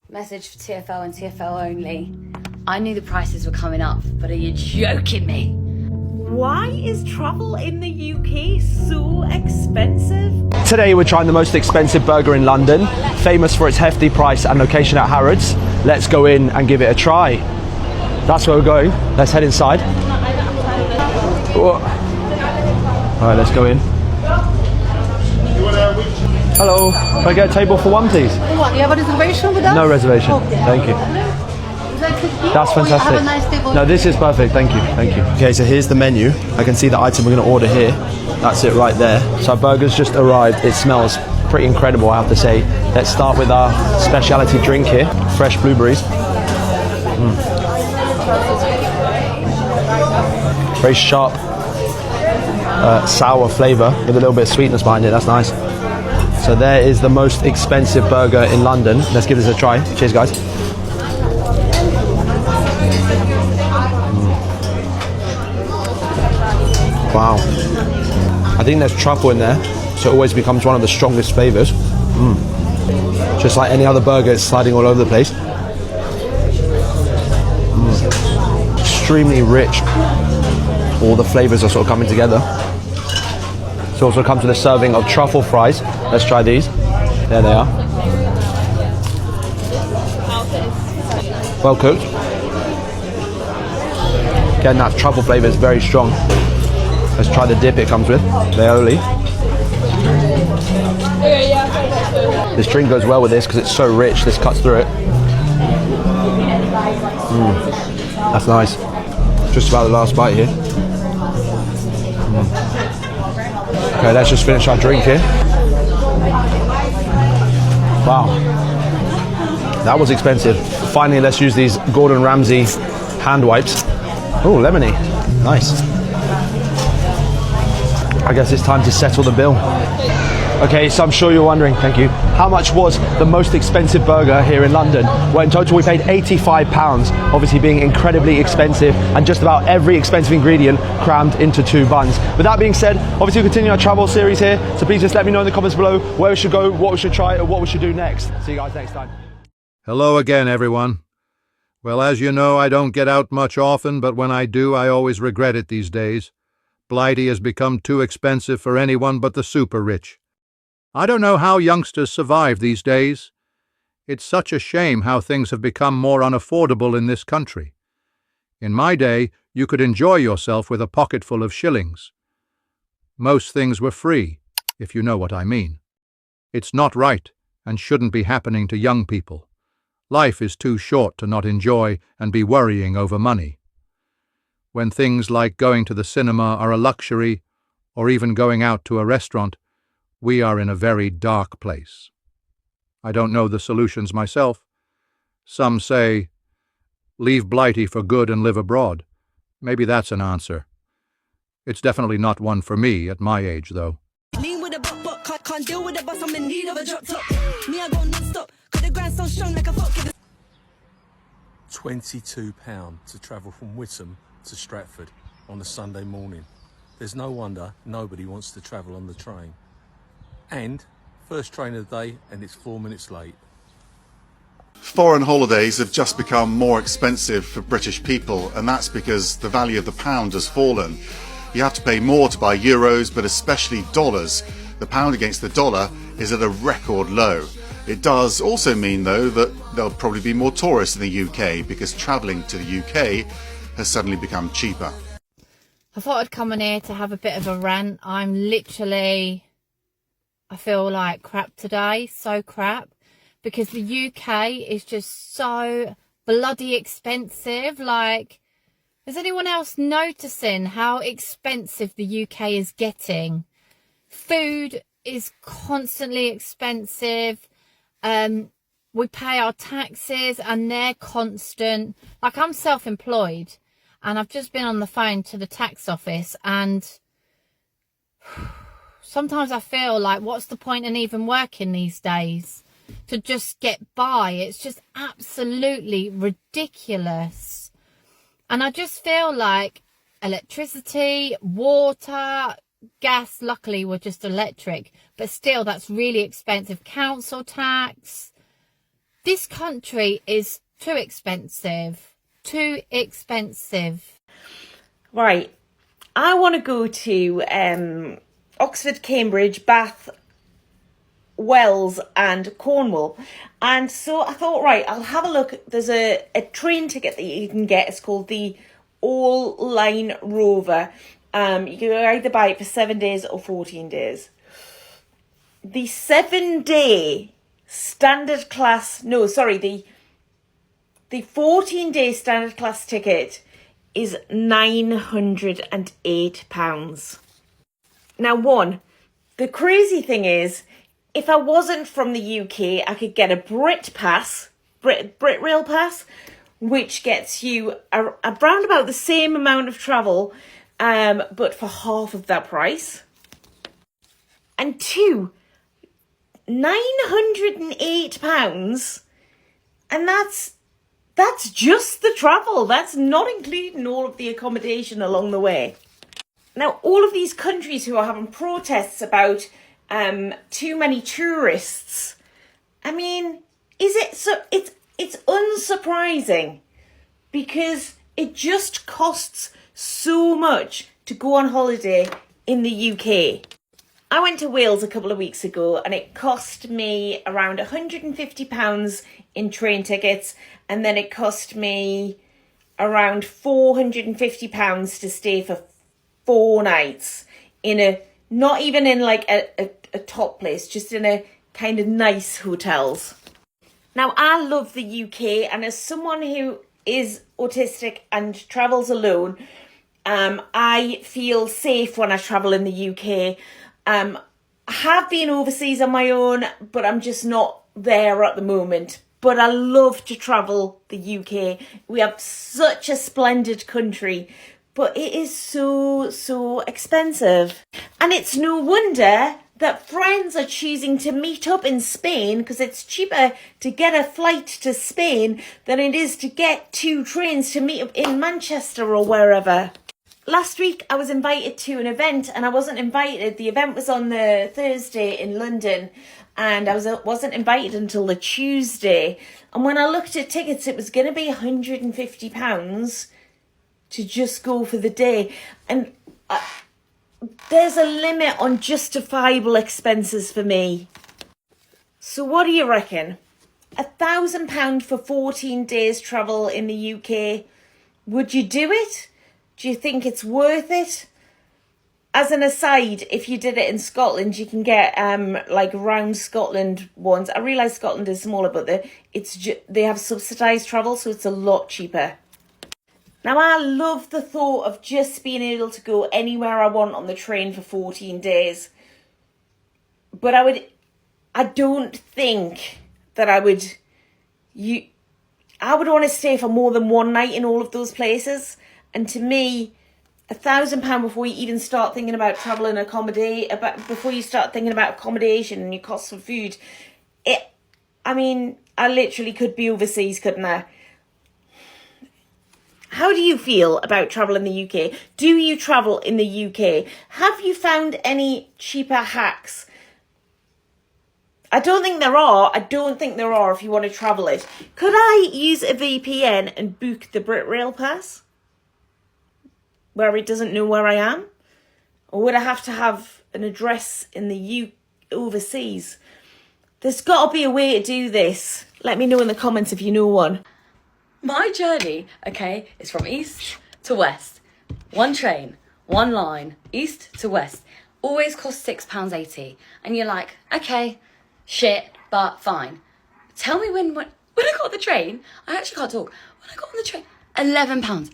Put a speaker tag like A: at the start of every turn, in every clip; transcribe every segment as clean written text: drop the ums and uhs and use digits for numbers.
A: Message for TFL and TFL only. I knew the prices were coming up, but are you joking me?
B: Why is travel in the UK so expensive?
C: Today we're trying the most expensive burger in London, famous for its hefty price and location at Harrods. Let's go in and give it a try. That's where we're going. Let's head inside. Whoa. All right, let's go in. Hello, can I get a table for one, please?
D: What, you have a reservation with us?
C: No reservation.
D: Okay.
C: Thank you. That's fantastic.
D: Have a nice table.
C: No, this is perfect. Thank you. Thank you. Okay, so here's the menu. I can see the item we're going to order here. That's it right there. So our burger's just arrived. It smells pretty incredible, I have to say. Let's start with our specialty drink here. Fresh blueberries. Very sharp, sour flavour with a little bit of sweetness behind it. That's nice. So there is the most expensive burger in London. Let's give this a try. Cheers, guys. Wow. I think there's truffle in there, so it always becomes one of the strongest flavours. Just like any other burger, it's sliding all over the place. Extremely rich. All the flavours are sort of coming together. It also comes with a serving of truffle fries. Let's try these. There they are. Well cooked. Again, that truffle flavour is very strong. Let's try the dip it comes with, the aioli. This drink goes well with this because it's so rich, this cuts through it. That's nice. Just about the last bite here. Okay, let's just finish our drink here. Wow. That was expensive. Finally, let's use these Gordon Ramsay hand wipes. Oh, lemony. Nice. I guess it's time to settle the bill. Okay, so I'm sure you're wondering, thank you, how much was the most expensive burger here in London? Well, in total we paid £85, obviously being incredibly expensive, and just about every expensive ingredient crammed into 2 buns. With that being said, obviously we'll continue our travel series here, so please just let me know in the comments below where we should go, what we should try, or what we should do next. See you guys next time.
E: Hello again, everyone. Well, as you know, I don't get out much often, but when I do, I always regret it these days. Blighty has become too expensive for anyone but the super rich. I don't know how youngsters survive these days. It's such a shame how things have become more unaffordable in this country. In my day, you could enjoy yourself with a pocketful of shillings. Most things were free, if you know what I mean. It's not right and shouldn't be happening to young people. Life is too short to not enjoy and be worrying over money. When things like going to the cinema are a luxury, or even going out to a restaurant, we are in a very dark place. I don't know the solutions myself. Some say, leave Blighty for good and live abroad. Maybe that's an answer. It's definitely not one for me at my age, though.
F: Lean with a butt, can't deal with the bus, I'm in need of a drop top. Me, I go non-stop, cause the grind's so strong like a fuck.
G: £22 to travel from Witham to Stratford on a Sunday morning. There's no wonder nobody wants to travel on the train. And first train of the day, and it's 4 minutes late.
H: Foreign holidays have just become more expensive for British people, and that's because the value of the pound has fallen. You have to pay more to buy euros, but especially dollars. The pound against the dollar is at a record low. It does also mean, though, that there'll probably be more tourists in the UK because travelling to the UK has suddenly become cheaper.
I: I thought I'd come in here to have a bit of a rant. I feel like crap today, so crap, because the UK is just so bloody expensive. Like, is anyone else noticing how expensive the UK is getting? Food is constantly expensive. We pay our taxes and they're constant. Like, I'm self-employed and I've just been on the phone to the tax office, and sometimes I feel like, what's the point in even working these days to just get by? It's just absolutely ridiculous. And I just feel like electricity, water, gas, luckily we're just electric, but still that's really expensive. Council tax, This country is too expensive. Too expensive.
B: Right. I want to go to Oxford, Cambridge, Bath, Wells and Cornwall. And so I thought, right, I'll have a look. There's a train ticket that you can get. It's called the All Line Rover. You can either buy it for 7 days or 14 days. The 7-day standard class, no, sorry, the 14-day standard class ticket is £908. Now, the crazy thing is, if I wasn't from the UK, I could get a Brit Rail pass, which gets you around about the same amount of travel, but for half of that price. And two, £908, and that's just the travel. That's not including all of the accommodation along the way. Now, all of these countries who are having protests about too many tourists, I mean, it's unsurprising, because it just costs so much to go on holiday in the UK. I went to Wales a couple of weeks ago and it cost me around £150 in train tickets, and then it cost me around £450 to stay for 4 nights in not even in like a top place, just in a kind of nice hotels. Now, I love the UK, and as someone who is autistic and travels alone, I feel safe when I travel in the UK. I have been overseas on my own, but I'm just not there at the moment. But I love to travel the UK. We have such a splendid country, but it is so expensive. And it's no wonder that friends are choosing to meet up in Spain, because it's cheaper to get a flight to Spain than it is to get 2 trains to meet up in Manchester or wherever. Last week I was invited to an event, and I wasn't invited. The event was on the Thursday in London, and I wasn't invited until the Tuesday. And when I looked at tickets, it was going to be £150 to just go for the day. And there's a limit on justifiable expenses for me. So what do you reckon? £1,000 for 14 days travel in the UK. Would you do it? Do you think it's worth it? As an aside, if you did it in Scotland, you can get like round Scotland ones. I realise Scotland is smaller, but they have subsidised travel, so it's a lot cheaper. Now, I love the thought of just being able to go anywhere I want on the train for 14 days. But I don't think that I would want to stay for more than 1 night in all of those places. And to me, £1,000 before you even start thinking about travel and before you start thinking about accommodation and your costs of food, I literally could be overseas, couldn't I? How do you feel about travel in the UK? Do you travel in the UK? Have you found any cheaper hacks? I don't think there are if you want to travel it. Could I use a VPN and book the Brit Rail pass, where it doesn't know where I am? Or would I have to have an address in the overseas? There's got to be a way to do this. Let me know in the comments if you know one.
A: My journey, okay, is from east to west. 1 train, 1 line, east to west. Always costs £6.80. And you're like, okay, shit, but fine. Tell me when I got on the train, I actually can't talk. When I got on the train, £11.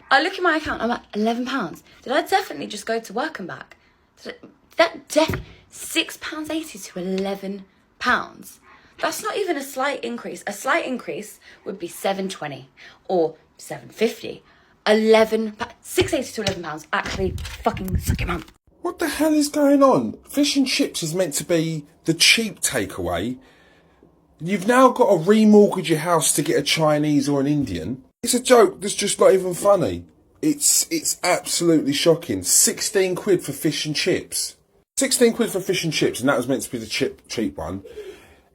A: I look at my account, I'm like, £11. Did I definitely just go to work and back? £6.80 to £11. That's not even a slight increase. A slight increase would be £7.20 or £7.50. £6.80 to £11. Actually, fucking suck it, man.
D: What the hell is going on? Fish and chips is meant to be the cheap takeaway. You've now got to remortgage your house to get a Chinese or an Indian. It's a joke that's just not even funny. It's absolutely shocking. 16 quid for fish and chips. 16 quid for fish and chips, and that was meant to be the cheap one.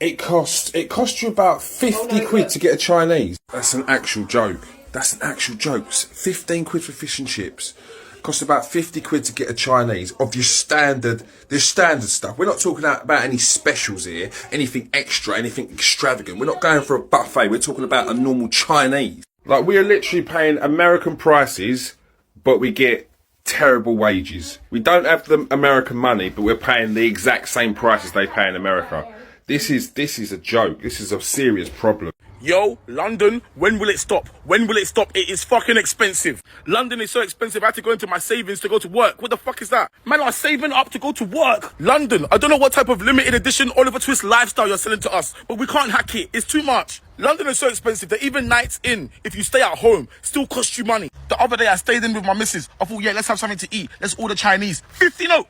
D: It cost you about 50 quid to get a Chinese. That's an actual joke. That's an actual joke. 15 quid for fish and chips. Cost about 50 quid to get a Chinese of your standard stuff. We're not talking about any specials here, anything extra, anything extravagant. We're not going for a buffet. We're talking about a normal Chinese. Like, we are literally paying American prices, but we get terrible wages. We don't have the American money, but we're paying the exact same prices they pay in America. This is a joke. This is a serious problem.
J: Yo, London, when will it stop? When will it stop? It is fucking expensive. London is so expensive, I had to go into my savings to go to work. What the fuck is that? Man, I'm saving up to go to work. London, I don't know what type of limited edition Oliver Twist lifestyle you're selling to us, but we can't hack it. It's too much. London is so expensive that even nights in, if you stay at home, still costs you money. The other day I stayed in with my missus. I thought, yeah, let's have something to eat. Let's order Chinese. 50 note.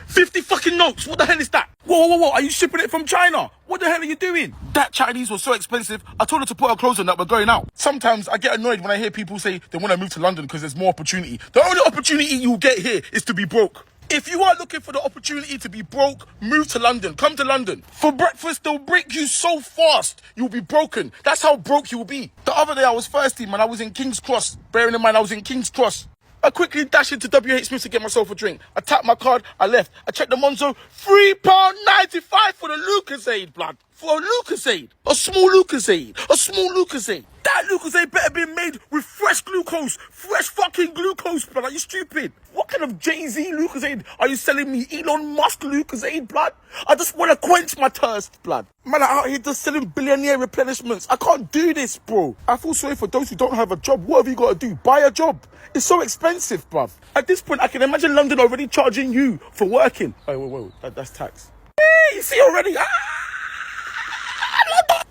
J: 50 fucking notes. What the hell is that? Whoa. Are you shipping it from China? What the hell are you doing? That Chinese was so expensive, I told her to put her clothes on that we're going out. Sometimes I get annoyed when I hear people say they want to move to London because there's more opportunity. The only opportunity you'll get here is to be broke. If you are looking for the opportunity to be broke, move to London. Come to London. For breakfast, they'll break you so fast, you'll be broken. That's how broke you'll be. The other day I was thirsty, man. I was in King's Cross. Bearing in mind I was in King's Cross. I quickly dashed into WH Smith to get myself a drink. I tapped my card, I left. I checked the Monzo, £3.95 for the Lucozade, blood. For a Lucozade. A small Lucozade. A small Lucozade. That Lucozade better be made with fresh glucose. Fresh fucking glucose, blood. Are you stupid? What kind of Jay-Z Lucozade are you selling me? Elon Musk Lucozade, blood? I just want to quench my thirst, blood. Man, I'm out here just selling billionaire replenishments. I can't do this, bro. I feel sorry for those who don't have a job. What have you got to do? Buy a job. It's so expensive, bruv. At this point, I can imagine London already charging you for working. Oh, whoa. That's tax. Hey, you see already? London,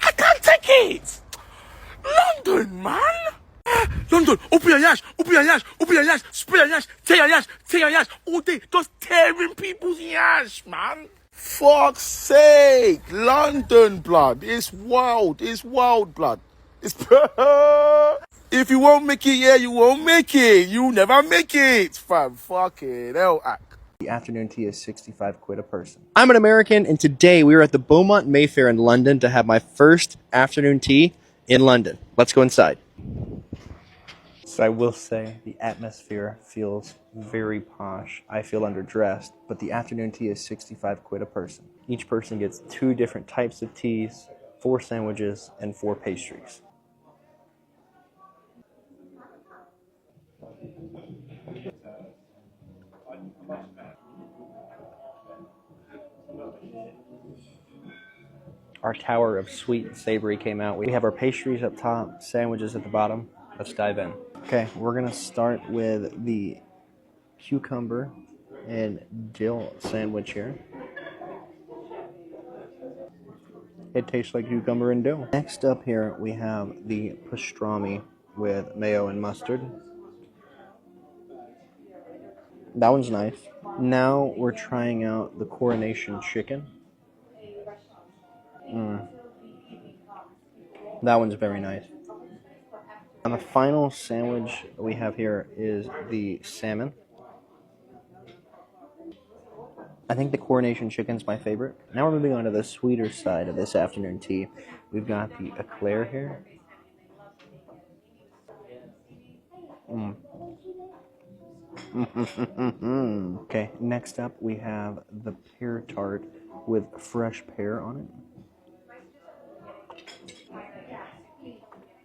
J: I can't take it. London, man. London, open your yash, spray your yash, tear your yash, all day, just tearing people's yash, man. Fuck's sake, London, blood. It's wild, blood. It's if you won't make it, yeah, you won't make it. You never make it, fam. Fucking hell, act.
K: The afternoon tea is 65 quid a person. I'm an American, and today we are at the Beaumont Mayfair in London to have my first afternoon tea in London. Let's go inside. So I will say the atmosphere feels very posh. I feel underdressed, but the afternoon tea is 65 quid a person. Each person gets 2 different types of teas, 4 sandwiches, and 4 pastries. Our tower of sweet and savory came out. We have our pastries up top, sandwiches at the bottom. Let's dive in. Okay, we're gonna start with the cucumber and dill sandwich here. It tastes like cucumber and dill. Next up here, we have the pastrami with mayo and mustard. That one's nice. Now we're trying out the coronation chicken. That one's very nice. And the final sandwich we have here is the salmon. I think the coronation chicken's my favorite. Now we're moving on to the sweeter side of this afternoon tea. We've got the eclair here. Okay, next up we have the pear tart with fresh pear on it.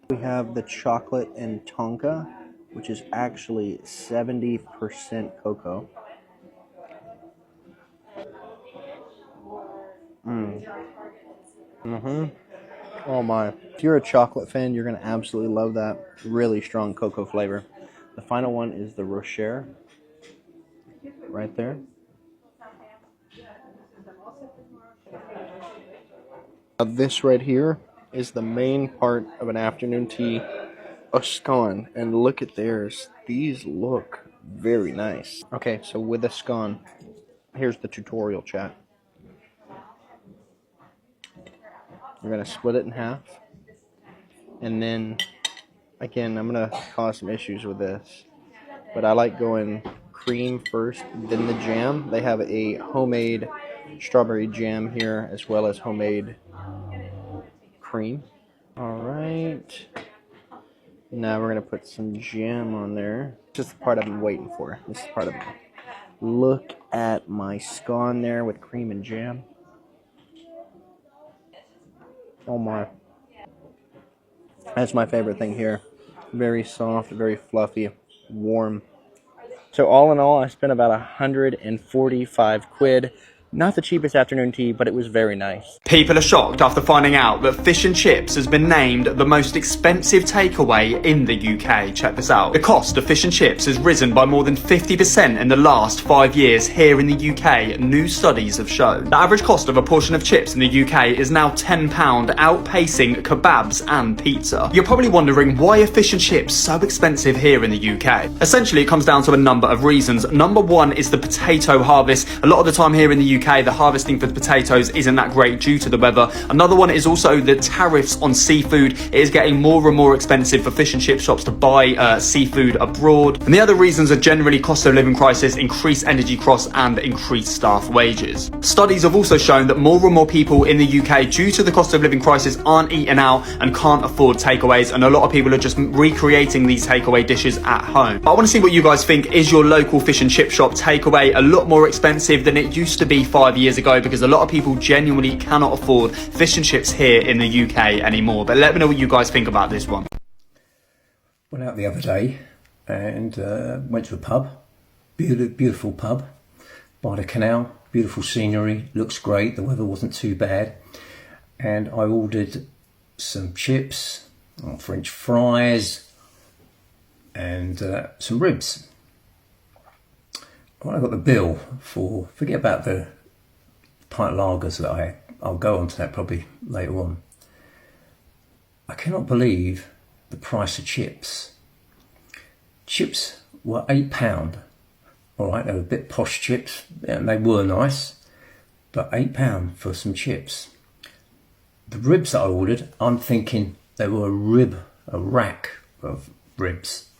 K: We have the chocolate and tonka, which is actually 70% cocoa. Oh my. If you're a chocolate fan, you're going to absolutely love that really strong cocoa flavor. The final one is the Rocher, right there. This right here is the main part of an afternoon tea, a scone. And look at theirs. These look very nice. Okay, so with a scone, here's the tutorial, chat. You're going to split it in half. And then, again, I'm going to cause some issues with this. But I like going cream first, then the jam. They have a homemade strawberry jam here, as well as homemade cream. All right. Now we're gonna put some jam on there. Just the part I've been waiting for. This is part of it. Look at my scone there with cream and jam. Oh my. That's my favorite thing here. Very soft, very fluffy, warm. So all in all, I spent about 145 quid. Not the cheapest afternoon tea, but it was very nice.
L: People are shocked after finding out that fish and chips has been named the most expensive takeaway in the UK. Check this out. The cost of fish and chips has risen by more than 50% in the last 5 years here in the UK, new studies have shown. The average cost of a portion of chips in the UK is now £10, outpacing kebabs and pizza. You're probably wondering, why are fish and chips so expensive here in the UK? Essentially, it comes down to a number of reasons. Number one is the potato harvest. A lot of the time here in the UK, the harvesting for the potatoes isn't that great due to the weather. Another one is also the tariffs on seafood. It is getting more and more expensive for fish and chip shops to buy seafood abroad. And the other reasons are generally cost of living crisis, increased energy costs and increased staff wages. Studies have also shown that more and more people in the UK, due to the cost of living crisis, aren't eating out and can't afford takeaways, and a lot of people are just recreating these takeaway dishes at home. I want to see what you guys think. Is your local fish and chip shop takeaway a lot more expensive than it used to be 5 years ago? Because a lot of people genuinely cannot afford fish and chips here in the UK anymore. But let me know what you guys think about this one.
M: Went out the other day and went to a pub, beautiful pub by the canal, beautiful scenery, looks great, the weather wasn't too bad, and I ordered some chips, French fries and some ribs. When I got the bill for, forget about the pint lagers that I'll go on to that probably later on. I cannot believe the price of chips. Chips were £8. All right, they were a bit posh chips, and they were nice, but £8 for some chips. The ribs that I ordered, I'm thinking they were a rack of ribs.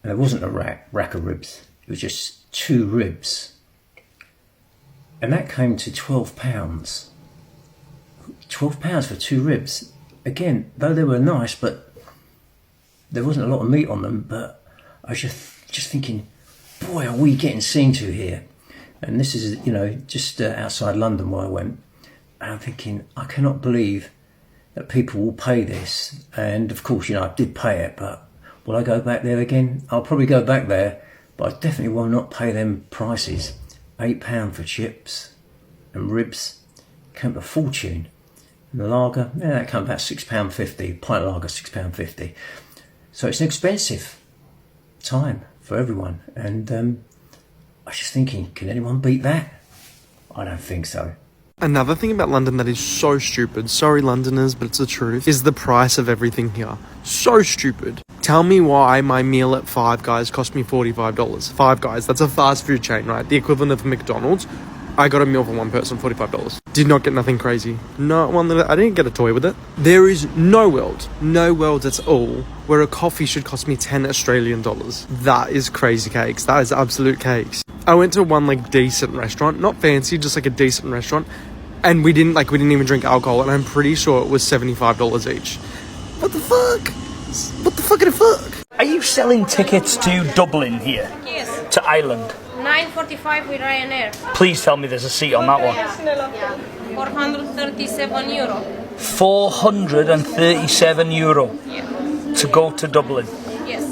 M: And it wasn't a rack of ribs, it was just 2 ribs. And that came to £12. £12 for 2 ribs. Again, though they were nice, but there wasn't a lot of meat on them, but I was just thinking, boy, are we getting seen to here. And this is, you know, just outside London where I went. And I'm thinking, I cannot believe that people will pay this. And of course, you know, I did pay it, but will I go back there again? I'll probably go back there, but I definitely will not pay them prices. £8 for chips and ribs, came to a fortune. And the lager, yeah, that came about £6.50, pint lager £6.50. So it's an expensive time for everyone. And I was just thinking, can anyone beat that? I don't think so.
K: Another thing about London that is so stupid, sorry Londoners, but it's the truth, is the price of everything here. So stupid. Tell me why my meal at Five Guys cost me $45. Five Guys, that's a fast food chain, right? The equivalent of McDonald's. I got a meal for one person, $45. Did not get nothing crazy. Not one that I didn't get a toy with it. There is no world at all where a coffee should cost me 10 Australian dollars. That is crazy cakes. That is absolute cakes. I went to one like decent restaurant, not fancy, just like a decent restaurant, and we didn't even drink alcohol, and I'm pretty sure it was $75 each. What the fuck? What the fuckity fuck?
N: Are you selling tickets to Dublin here?
O: Yes.
N: To Ireland?
O: 9.45 with Ryanair.
N: Please tell me there's a seat on that one.
O: 437 euro.
N: 437 euro
O: Yeah.
N: to go to Dublin.
O: Yes.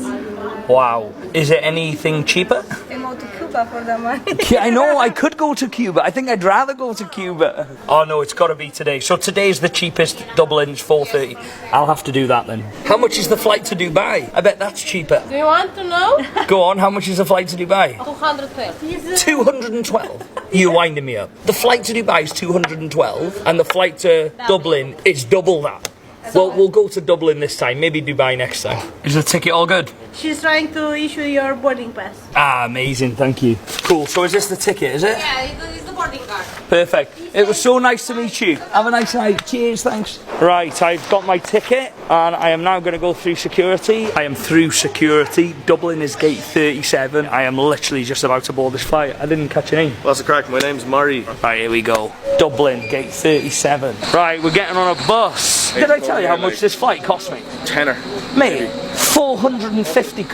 N: Wow. Is it anything cheaper?
O: I go to Cuba for the money.
N: Yeah, I know, I could go to Cuba. I think I'd rather go to Cuba. Oh no, it's got to be today. So today's the cheapest. Dublin's 4:30. I'll have to do that then. How much is the flight to Dubai? I bet that's cheaper.
O: Do you want to know?
N: Go on, how much is the flight to Dubai?
O: 212.
N: 212? You're winding me up. The flight to Dubai is 212 and the flight to Dublin is double that. Well, we'll go to Dublin this time, maybe Dubai next time. Is the ticket all good?
O: She's trying to issue your boarding pass.
N: Ah, amazing, thank you. Cool, so is this the ticket, is it?
O: Yeah, it's the boarding bodyguard.
N: Perfect. It was so nice to meet you. Have a nice night. Cheers, thanks. Right, I've got my ticket and I am now going to go through security. I am through security. Dublin is gate 37. I am literally just about to board this flight. I didn't catch your name.
P: What's the crack? My name's Murray.
N: Right, here we go. Dublin, gate 37. Right, we're getting on a bus. Did I tell you how much this flight cost me?
P: Tenner.
N: Mate, 450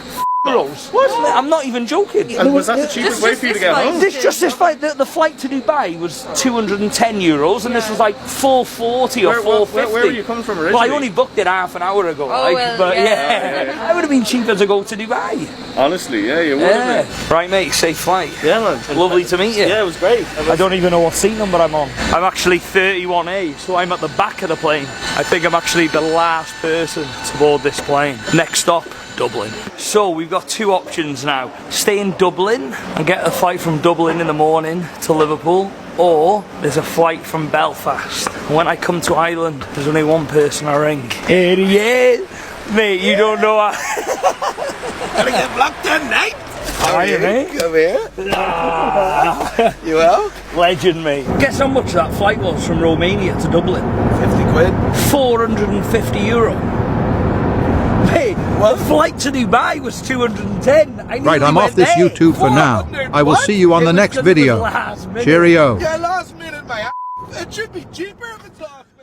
N: euros. What? I'm not even joking.
P: And was that the cheapest way for you to get home?
N: This flight, the flight to Dubai was 210 euros, and this was like 440 or 450.
P: Where were you coming from originally?
N: Well, I only booked it half an hour ago. But yeah, it would have been cheaper to go to Dubai.
P: Honestly, yeah, you would have been.
N: Right, mate, safe flight.
P: Yeah, man.
N: Lovely to meet you.
P: Yeah, it was great.
N: I don't even know what seat number I'm on. I'm actually 31A, so I'm at the back of the plane. I think I'm actually the last person to board this plane. Next stop, Dublin. So we've got two options now. Stay in Dublin and get a flight from Dublin in the morning to Liverpool, or there's a flight from Belfast. And when I come to Ireland, there's only one person I ring. Here he is. Mate, you don't know how...
Q: Gonna get blocked tonight.
N: How are you, mate?
Q: Come here. You well?
N: Legend, mate. Guess how much that flight was from Romania to Dublin?
Q: 50 quid.
N: 450 euro. Mate, the flight to Dubai was 210.
E: Right, I'm off this YouTube for now. I will see you on the next video. Cheerio.
Q: Yeah, last minute, mate. It should be cheaper if it's last minute.